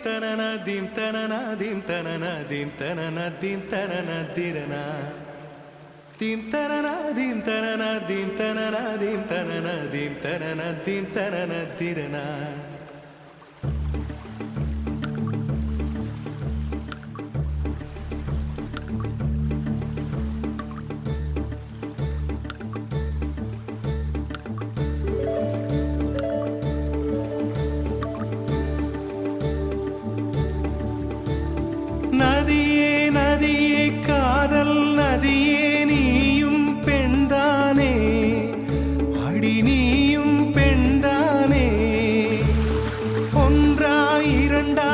tanana dim tanana dim tanana dim tanana dim tanana dirana dim tanana dim tanana dim tanana dim tanana dim tanana dim tanana dirana நதியே நதியே காதல் நதியே நீயும் பெண்தானே அடி நீயும் பெண்தானே ஒன்றா இரண்டா